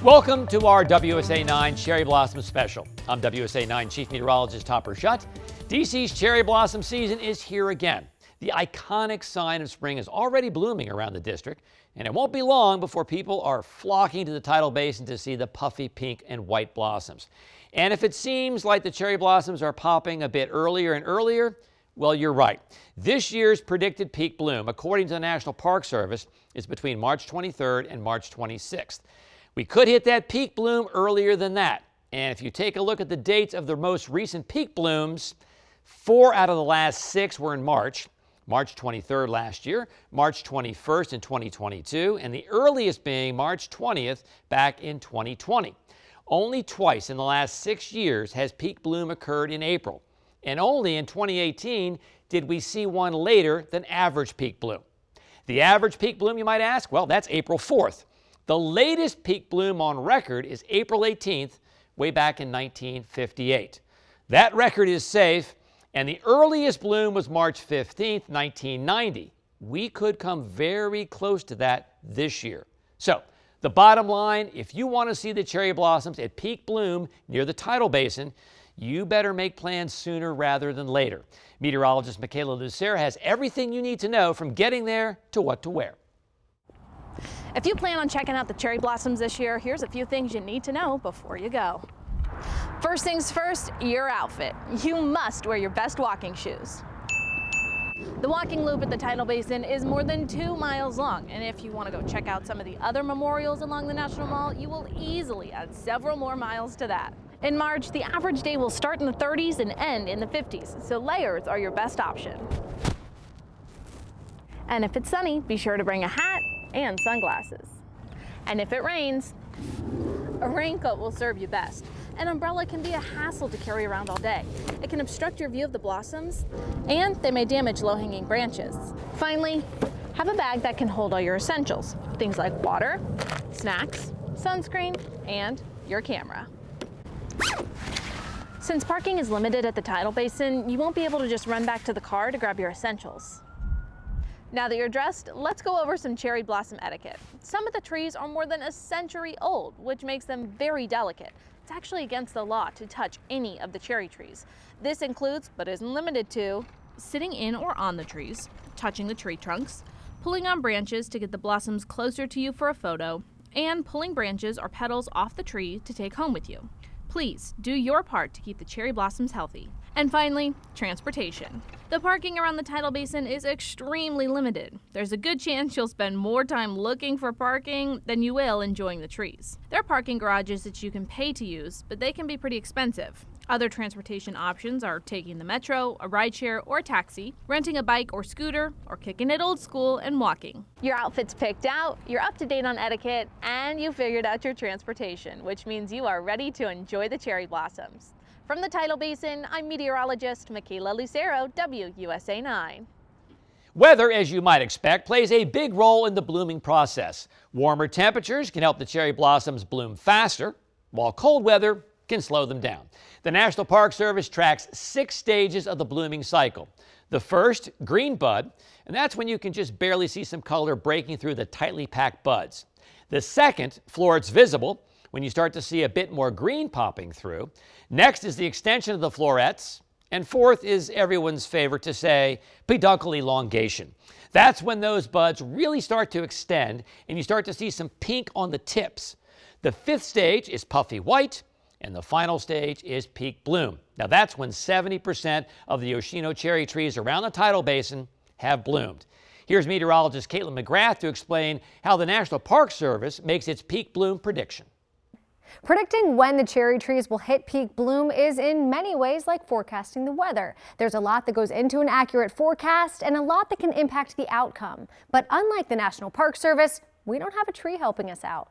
Welcome to our WUSA9 Cherry Blossom Special. I'm WUSA9 Chief Meteorologist Topper Schutt. DC's cherry blossom season is here again. The iconic sign of spring is already blooming around the district, and it won't be long before people are flocking to the Tidal Basin to see the puffy pink and white blossoms. And if it seems like the cherry blossoms are popping a bit earlier and earlier, well, you're right. This year's predicted peak bloom, according to the National Park Service, is between March 23rd and March 26th. We could hit that peak bloom earlier than that. And if you take a look at the dates of the most recent peak blooms, 4 out of the last 6 were in March. March 23rd last year, March 21st in 2022, and the earliest being March 20th back in 2020. Only twice in the last 6 years has peak bloom occurred in April. And only in 2018 did we see one later than average peak bloom. The average peak bloom, you might ask? Well, that's April 4th. The latest peak bloom on record is April 18th, way back in 1958. That record is safe, and the earliest bloom was March 15th, 1990. We could come very close to that this year. So, the bottom line, if you want to see the cherry blossoms at peak bloom near the Tidal Basin, you better make plans sooner rather than later. Meteorologist Michaela Lucero has everything you need to know from getting there to what to wear. If you plan on checking out the cherry blossoms this year, here's a few things you need to know before you go. First things first, your outfit. You must wear your best walking shoes. The walking loop at the Tidal Basin is more than 2 miles long, and if you want to go check out some of the other memorials along the National Mall, you will easily add several more miles to that. In March, the average day will start in the 30s and end in the 50s, so layers are your best option. And if it's sunny, be sure to bring a hat and sunglasses. And if it rains, a raincoat will serve you best. An umbrella can be a hassle to carry around all day. It can obstruct your view of the blossoms, and they may damage low-hanging branches. Finally, have a bag that can hold all your essentials, things like water, snacks, sunscreen, and your camera. Since parking is limited at the Tidal Basin, you won't be able to just run back to the car to grab your essentials. Now that you're dressed, let's go over some cherry blossom etiquette. Some of the trees are more than a century old, which makes them very delicate. It's actually against the law to touch any of the cherry trees. This includes, but isn't limited to, sitting in or on the trees, touching the tree trunks, pulling on branches to get the blossoms closer to you for a photo, and pulling branches or petals off the tree to take home with you. Please do your part to keep the cherry blossoms healthy. And finally, transportation. The parking around the Tidal Basin is extremely limited. There's a good chance you'll spend more time looking for parking than you will enjoying the trees. There are parking garages that you can pay to use, but they can be pretty expensive. Other transportation options are taking the metro, a rideshare, or a taxi, renting a bike or scooter, or kicking it old school and walking. Your outfit's picked out, you're up to date on etiquette, and you figured out your transportation, which means you are ready to enjoy the cherry blossoms. From the Tidal Basin, I'm meteorologist Michaela Lucero, WUSA9. Weather, as you might expect, plays a big role in the blooming process. Warmer temperatures can help the cherry blossoms bloom faster, while cold weather can slow them down. The National Park Service tracks 6 stages of the blooming cycle. The first, green bud, and that's when you can just barely see some color breaking through the tightly packed buds. The second, florets visible, when you start to see a bit more green popping through. Next is the extension of the florets. And fourth is everyone's favorite to say, peduncle elongation. That's when those buds really start to extend and you start to see some pink on the tips. The 5th stage is puffy white, and the final stage is peak bloom. Now that's when 70% of the Yoshino cherry trees around the Tidal Basin have bloomed. Here's meteorologist Caitlin McGrath to explain how the National Park Service makes its peak bloom prediction. Predicting when the cherry trees will hit peak bloom is in many ways like forecasting the weather. There's a lot that goes into an accurate forecast and a lot that can impact the outcome. But unlike the National Park Service, we don't have a tree helping us out.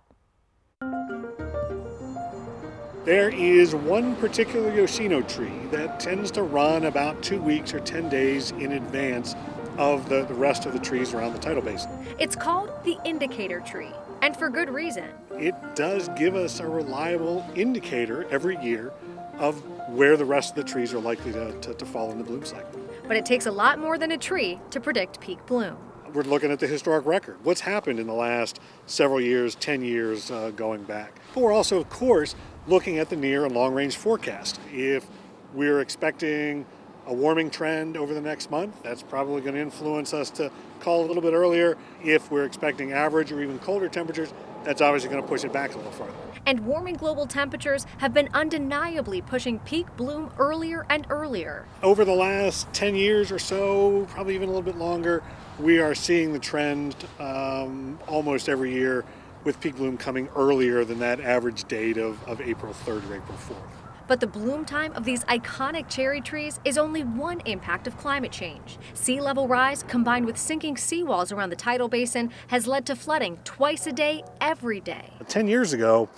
There is one particular Yoshino tree that tends to run about 2 weeks or 10 days in advance of the rest of the trees around the Tidal Basin. It's called the indicator tree, and for good reason. It does give us a reliable indicator every year of where the rest of the trees are likely to fall in the bloom cycle. But it takes a lot more than a tree to predict peak bloom. we're looking at the historic record. What's happened in the last several years, 10 years going back. But we're also, of course, looking at the near and long range forecast. If we're expecting a warming trend over the next month, that's probably going to influence us to call a little bit earlier. If we're expecting average or even colder temperatures, that's obviously going to push it back a little farther. And warming global temperatures have been undeniably pushing peak bloom earlier and earlier. Over the last 10 years or so, probably even a little bit longer, we are seeing the trend almost every year with peak bloom coming earlier than that average date of April 3rd or April 4th. But the bloom time of these iconic cherry trees is only one impact of climate change. Sea level rise combined with sinking seawalls around the tidal basin has led to flooding twice a day, every day. 10 years ago,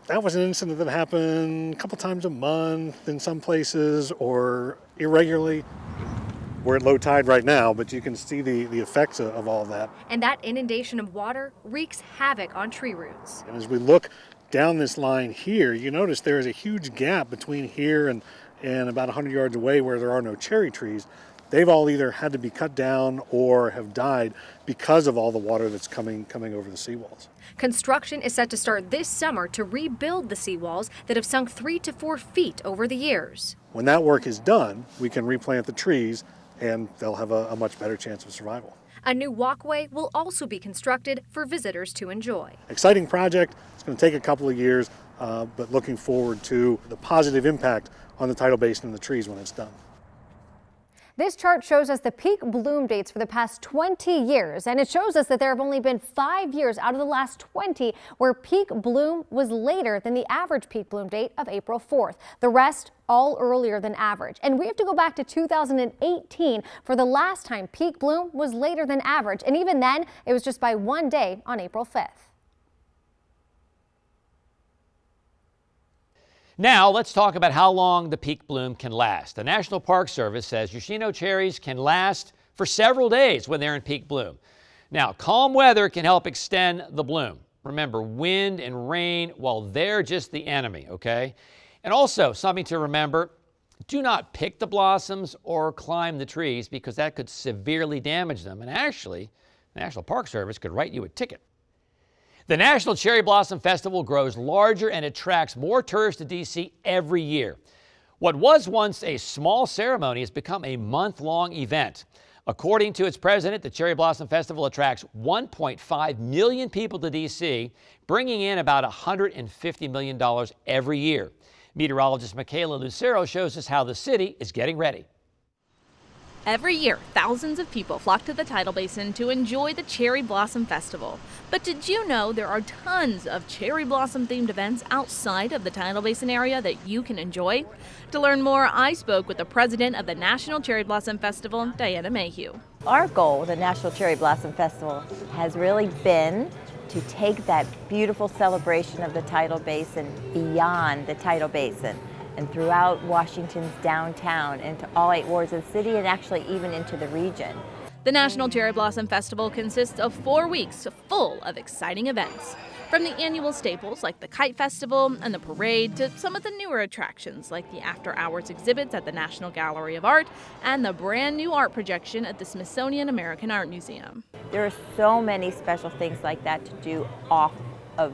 that was an incident that happened a couple times a month in some places or irregularly. We're at low tide right now, but you can see the effects of all that. And that inundation of water wreaks havoc on tree roots. And as we look down this line here, you notice there is a huge gap between here and about 100 yards away where there are no cherry trees. They've all either had to be cut down or have died because of all the water that's coming over the seawalls. Construction is set to start this summer to rebuild the seawalls that have sunk 3 to 4 feet over the years. When that work is done, we can replant the trees and they'll have a much better chance of survival. A new walkway will also be constructed for visitors to enjoy. Exciting project. It's going to take a couple of years, but looking forward to the positive impact on the tidal basin and the trees when it's done. This chart shows us the peak bloom dates for the past 20 years, and it shows us that there have only been 5 years out of the last 20 where peak bloom was later than the average peak bloom date of April 4th. The rest all earlier than average. And we have to go back to 2018 for the last time peak bloom was later than average, and even then it was just by 1 day on April 5th. Now, let's talk about how long the peak bloom can last. The National Park Service says Yoshino cherries can last for several days when they're in peak bloom. Now, calm weather can help extend the bloom. Remember, wind and rain, well, they're just the enemy, okay? And also, something to remember, do not pick the blossoms or climb the trees because that could severely damage them. And actually, the National Park Service could write you a ticket. The National Cherry Blossom Festival grows larger and attracts more tourists to D.C. every year. What was once a small ceremony has become a month-long event. According to its president, the Cherry Blossom Festival attracts 1.5 million people to D.C., bringing in about $150 million every year. Meteorologist Michaela Lucero shows us how the city is getting ready. Every year, thousands of people flock to the tidal basin to enjoy the Cherry Blossom Festival. But did you know there are tons of cherry blossom themed events outside of the tidal basin area that you can enjoy? To learn more, I spoke with the president of the National Cherry Blossom Festival, Diana Mayhew. Our goal with the National Cherry Blossom Festival has really been to take that beautiful celebration of the tidal basin beyond the tidal basin and throughout Washington's downtown, into all 8 wards of the city, and actually even into the region. The National Cherry Blossom Festival consists of 4 weeks full of exciting events. From the annual staples like the Kite Festival and the parade to some of the newer attractions like the after-hours exhibits at the National Gallery of Art and the brand new art projection at the Smithsonian American Art Museum. There are so many special things like that to do off of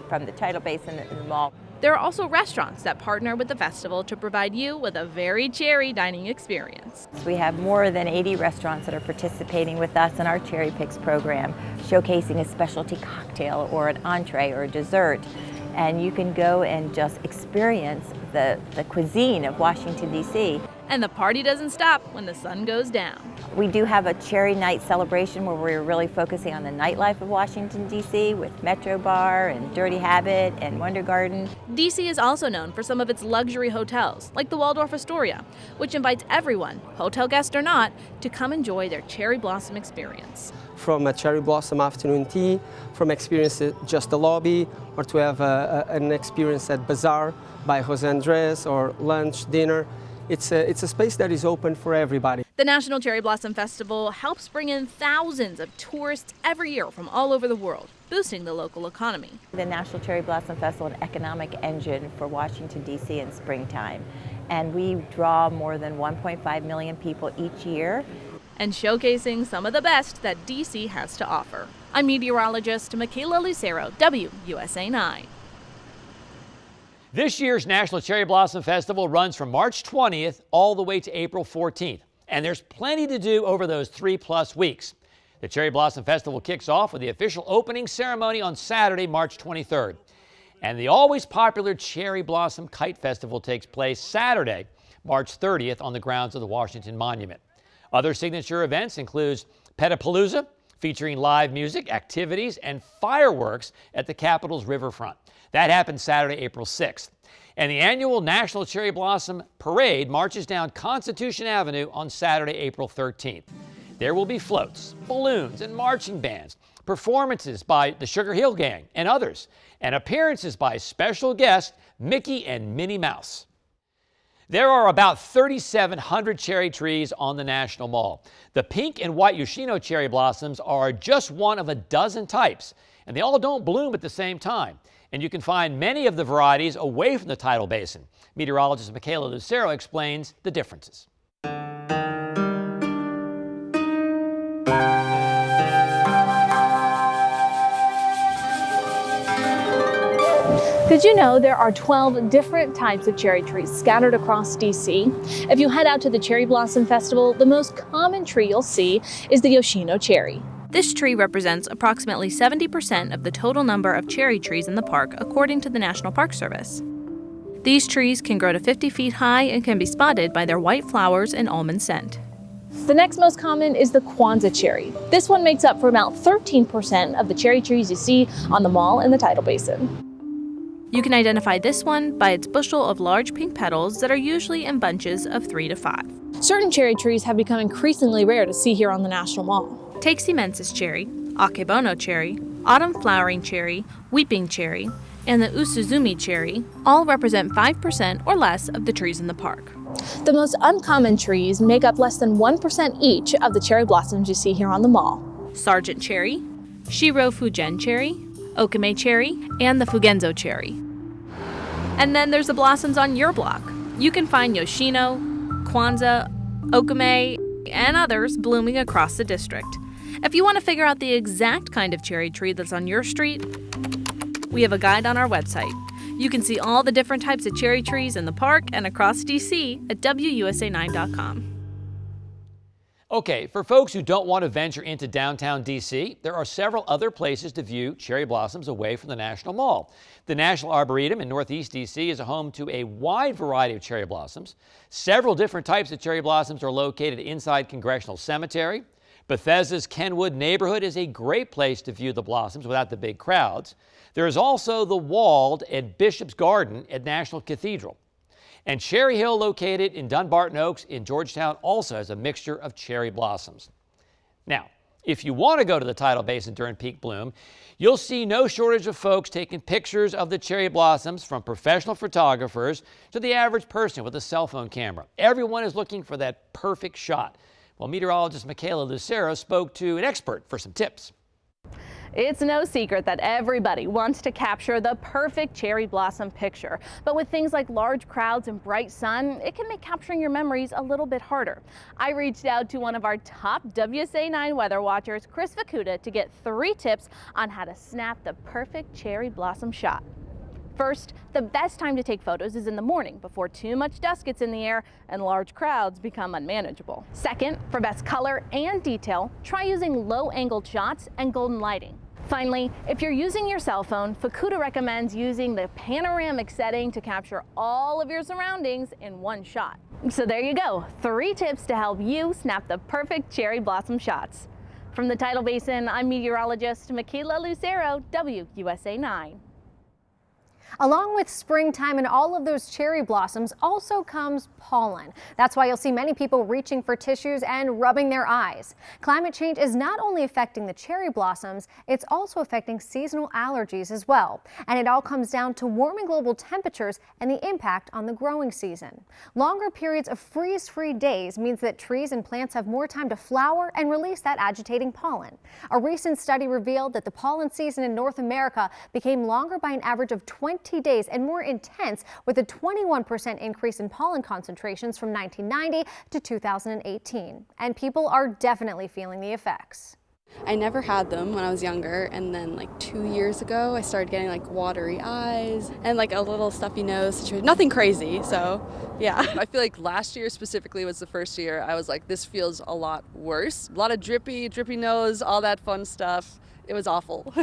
from the tidal basin and the mall. There are also restaurants that partner with the festival to provide you with a very cherry dining experience. We have more than 80 restaurants that are participating with us in our Cherry Picks program, showcasing a specialty cocktail or an entree or a dessert. And you can go and just experience the cuisine of Washington, D.C. And the party doesn't stop when the sun goes down. We do have a Cherry Night celebration where we're really focusing on the nightlife of Washington, D.C. with Metro Bar and Dirty Habit and Wonder Garden. D.C. is also known for some of its luxury hotels, like the Waldorf Astoria, which invites everyone, hotel guest or not, to come enjoy their cherry blossom experience. From a cherry blossom afternoon tea, from experience at just the lobby, or to have an experience at Bazaar by Jose Andres, or lunch, dinner. It's a space that is open for everybody. The National Cherry Blossom Festival helps bring in thousands of tourists every year from all over the world, boosting the local economy. The National Cherry Blossom Festival is an economic engine for Washington, D.C. in springtime. And we draw more than 1.5 million people each year. and showcasing some of the best that DC has to offer. I'm meteorologist Michaela Lucero, WUSA9. This year's National Cherry Blossom Festival runs from March 20th all the way to April 14th. And there's plenty to do over those 3+ weeks. The Cherry Blossom Festival kicks off with the official opening ceremony on Saturday, March 23rd. And the always popular Cherry Blossom Kite Festival takes place Saturday, March 30th on the grounds of the Washington Monument. Other signature events include Petapalooza, featuring live music, activities, and fireworks at the Capitol's riverfront. That happens Saturday, April 6th. And the annual National Cherry Blossom Parade marches down Constitution Avenue on Saturday, April 13th. There will be floats, balloons, and marching bands, performances by the Sugar Hill Gang and others, and appearances by special guests Mickey and Minnie Mouse. There are about 3,700 cherry trees on the National Mall. The pink and white Yoshino cherry blossoms are just one of a dozen types, and they all don't bloom at the same time. And you can find many of the varieties away from the tidal basin. Meteorologist Michaela Lucero explains the differences. Did you know there are 12 different types of cherry trees scattered across DC? If you head out to the Cherry Blossom Festival, the most common tree you'll see is the Yoshino cherry. This tree represents approximately 70% of the total number of cherry trees in the park, according to the National Park Service. These trees can grow to 50 feet high and can be spotted by their white flowers and almond scent. The next most common is the Kwanzaa cherry. This one makes up for about 13% of the cherry trees you see on the mall in the tidal basin. You can identify this one by its bushel of large pink petals that are usually in bunches of 3 to 5. Certain cherry trees have become increasingly rare to see here on the National Mall. Take Simensis cherry, Akebono cherry, autumn flowering cherry, weeping cherry, and the Usuzumi cherry all represent 5% or less of the trees in the park. The most uncommon trees make up less than 1% each of the cherry blossoms you see here on the mall. Sargent cherry, Shiro Fugen cherry, Okame cherry, and the Fugenzo cherry. And then there's the blossoms on your block. You can find Yoshino, Kwanzaa, Okame, and others blooming across the district. If you want to figure out the exact kind of cherry tree that's on your street, we have a guide on our website. You can see all the different types of cherry trees in the park and across DC at WUSA9.com. Okay, for folks who don't want to venture into downtown DC, there are several other places to view cherry blossoms away from the National Mall. The National Arboretum in Northeast DC is a home to a wide variety of cherry blossoms. Several different types of cherry blossoms are located inside Congressional Cemetery. Bethesda's Kenwood neighborhood is a great place to view the blossoms without the big crowds. There is also the Walled at Bishop's Garden at National Cathedral. And Cherry Hill, located in Dunbarton Oaks in Georgetown, also has a mixture of cherry blossoms. Now, if you want to go to the tidal basin during peak bloom, you'll see no shortage of folks taking pictures of the cherry blossoms, from professional photographers to the average person with a cell phone camera. Everyone is looking for that perfect shot. Well, meteorologist Michaela Lucero spoke to an expert for some tips. It's no secret that everybody wants to capture the perfect cherry blossom picture. But with things like large crowds and bright sun, it can make capturing your memories a little bit harder. I reached out to one of our top WUSA9 weather watchers, Chris Vacuda, to get 3 tips on how to snap the perfect cherry blossom shot. First, the best time to take photos is in the morning, before too much dust gets in the air and large crowds become unmanageable. Second, for best color and detail, try using low-angled shots and golden lighting. Finally, if you're using your cell phone, Vacuda recommends using the panoramic setting to capture all of your surroundings in one shot. So there you go, 3 tips to help you snap the perfect cherry blossom shots. From the tidal basin, I'm meteorologist Michaela Lucero, WUSA9. Along with springtime and all of those cherry blossoms also comes pollen. That's why you'll see many people reaching for tissues and rubbing their eyes. Climate change is not only affecting the cherry blossoms, it's also affecting seasonal allergies as well. And it all comes down to warming global temperatures and the impact on the growing season. Longer periods of freeze-free days means that trees and plants have more time to flower and release that agitating pollen. A recent study revealed that the pollen season in North America became longer by an average of 20 20 days and more intense, with a 21% increase in pollen concentrations from 1990 to 2018. And people are definitely feeling the effects. I never had them when I was younger, and then like 2 years ago I started getting like watery eyes and like a little stuffy nose situation. Nothing crazy, so yeah. I feel like last year specifically was the first year I was like, this feels a lot worse. A lot of drippy nose, all that fun stuff. It was awful.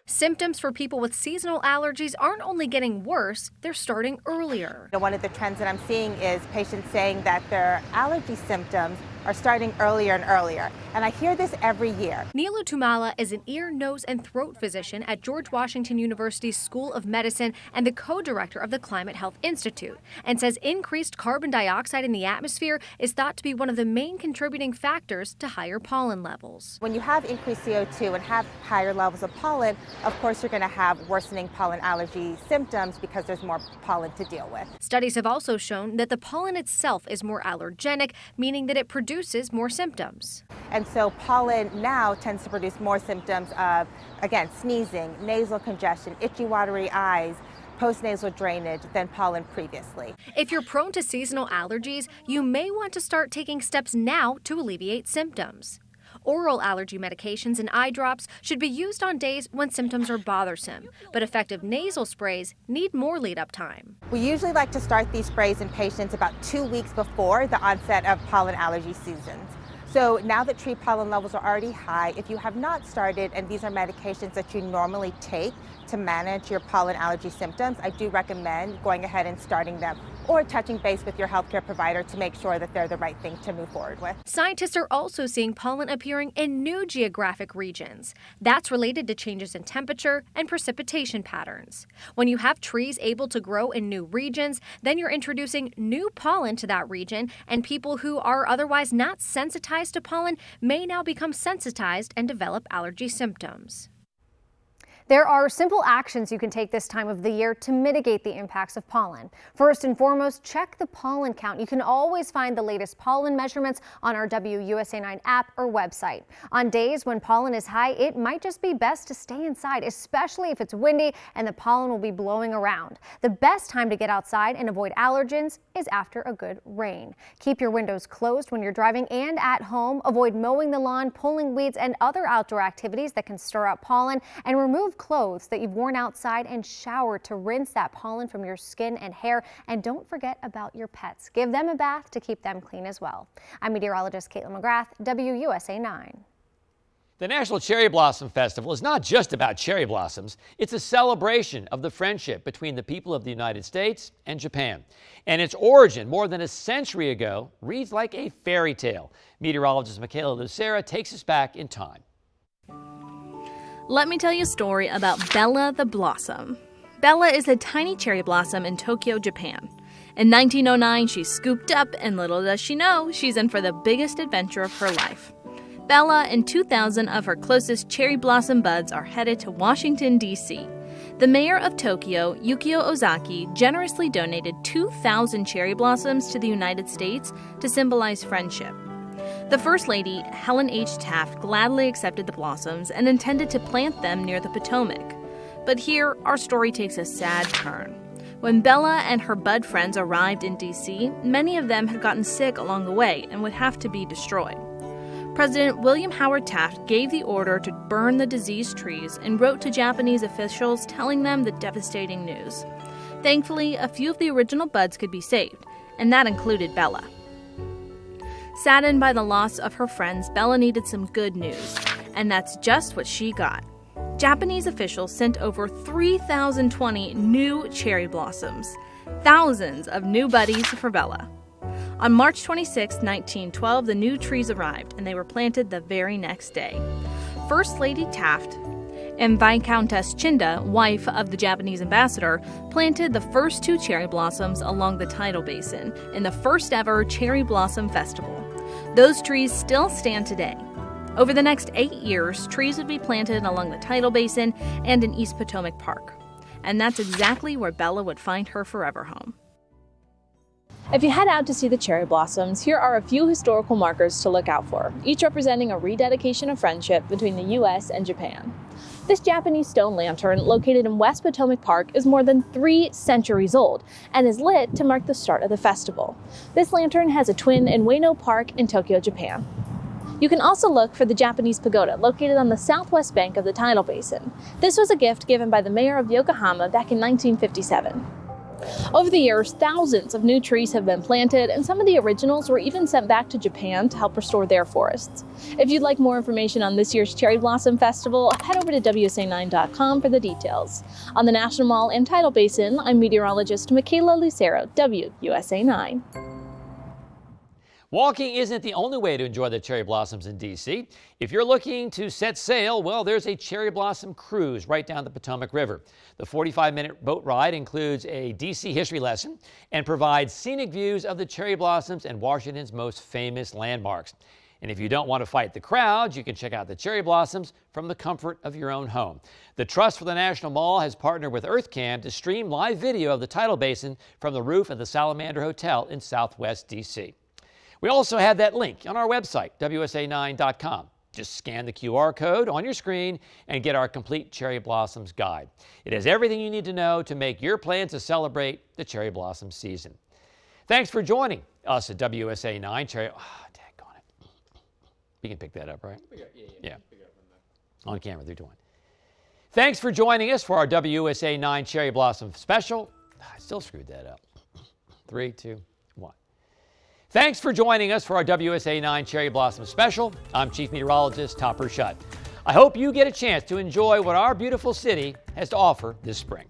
Symptoms for people with seasonal allergies aren't only getting worse, they're starting earlier. One of the trends that I'm seeing is patients saying that their allergy symptoms are starting earlier and earlier. And I hear this every year. Nilu Tumala is an ear, nose, and throat physician at George Washington University's School of Medicine and the co-director of the Climate Health Institute, and says increased carbon dioxide in the atmosphere is thought to be one of the main contributing factors to higher pollen levels. When you have increased CO2 and have higher levels of pollen, of course you're going to have worsening pollen allergy symptoms because there's more pollen to deal with. Studies have also shown that the pollen itself is more allergenic, meaning that it produces more symptoms. And so pollen now tends to produce more symptoms of, again, sneezing, nasal congestion, itchy, watery eyes, postnasal drainage than pollen previously. If you're prone to seasonal allergies, you may want to start taking steps now to alleviate symptoms. Oral allergy medications and eye drops should be used on days when symptoms are bothersome, but effective nasal sprays need more lead-up time. We usually like to start these sprays in patients about 2 weeks before the onset of pollen allergy seasons. So now that tree pollen levels are already high, if you have not started, and these are medications that you normally take to manage your pollen allergy symptoms, I do recommend going ahead and starting them or touching base with your healthcare provider to make sure that they're the right thing to move forward with. Scientists are also seeing pollen appearing in new geographic regions. That's related to changes in temperature and precipitation patterns. When you have trees able to grow in new regions, then you're introducing new pollen to that region, and people who are otherwise not sensitized to pollen may now become sensitized and develop allergy symptoms. There are simple actions you can take this time of the year to mitigate the impacts of pollen. First and foremost, check the pollen count. You can always find the latest pollen measurements on our WUSA9 app or website. On days when pollen is high, it might just be best to stay inside, especially if it's windy and the pollen will be blowing around. The best time to get outside and avoid allergens is after a good rain. Keep your windows closed when you're driving and at home. Avoid mowing the lawn, pulling weeds, and other outdoor activities that can stir up pollen, and remove clothes that you've worn outside and shower to rinse that pollen from your skin and hair. And don't forget about your pets. Give them a bath to keep them clean as well. I'm meteorologist Caitlin McGrath, WUSA9. The National Cherry Blossom Festival is not just about cherry blossoms. It's a celebration of the friendship between the people of the United States and Japan. And its origin, more than a century ago, reads like a fairy tale. Meteorologist Michaela Lucera takes us back in time. Let me tell you a story about Bella the Blossom. Bella is a tiny cherry blossom in Tokyo, Japan. In 1909, she's scooped up, and little does she know, she's in for the biggest adventure of her life. Bella and 2,000 of her closest cherry blossom buds are headed to Washington, D.C. The mayor of Tokyo, Yukio Ozaki, generously donated 2,000 cherry blossoms to the United States to symbolize friendship. The First Lady, Helen H. Taft, gladly accepted the blossoms and intended to plant them near the Potomac. But here, our story takes a sad turn. When Bella and her bud friends arrived in D.C., many of them had gotten sick along the way and would have to be destroyed. President William Howard Taft gave the order to burn the diseased trees and wrote to Japanese officials telling them the devastating news. Thankfully, a few of the original buds could be saved, and that included Bella. Saddened by the loss of her friends, Bella needed some good news, and that's just what she got. Japanese officials sent over 3,020 new cherry blossoms, thousands of new buddies for Bella. On March 26, 1912, the new trees arrived, and they were planted the very next day. First Lady Taft and Viscountess Chinda, wife of the Japanese ambassador, planted the first 2 cherry blossoms along the Tidal Basin in the first ever Cherry Blossom Festival. Those trees still stand today. Over the next 8 years, trees would be planted along the Tidal Basin and in East Potomac Park. And that's exactly where Bella would find her forever home. If you head out to see the cherry blossoms, here are a few historical markers to look out for, each representing a rededication of friendship between the U.S. and Japan. This Japanese stone lantern, located in West Potomac Park, is more than 3 centuries old and is lit to mark the start of the festival. This lantern has a twin in Ueno Park in Tokyo, Japan. You can also look for the Japanese pagoda located on the southwest bank of the Tidal Basin. This was a gift given by the mayor of Yokohama back in 1957. Over the years, thousands of new trees have been planted, and some of the originals were even sent back to Japan to help restore their forests. If you'd like more information on this year's Cherry Blossom Festival, head over to WUSA9.com for the details. On the National Mall and Tidal Basin, I'm meteorologist Michaela Lucero, WUSA9. Walking isn't the only way to enjoy the cherry blossoms in D.C. If you're looking to set sail, well, there's a cherry blossom cruise right down the Potomac River. The 45-minute boat ride includes a D.C. history lesson and provides scenic views of the cherry blossoms and Washington's most famous landmarks. And if you don't want to fight the crowds, you can check out the cherry blossoms from the comfort of your own home. The Trust for the National Mall has partnered with EarthCam to stream live video of the Tidal Basin from the roof of the Salamander Hotel in Southwest D.C. We also have that link on our website, WUSA9.com. Just scan the QR code on your screen and get our complete Cherry Blossoms guide. It has everything you need to know to make your plans to celebrate the cherry blossom season. Thanks for joining us at WUSA9 Cherry. Daggone it. You can pick that up, right? Yeah. On camera, 3, 2, 1. Thanks for joining us for our WUSA9 Cherry Blossom Special. I still screwed that up. 3, 2, 1. Thanks for joining us for our WUSA9 Cherry Blossom Special. I'm Chief Meteorologist Topper Shutt. I hope you get a chance to enjoy what our beautiful city has to offer this spring.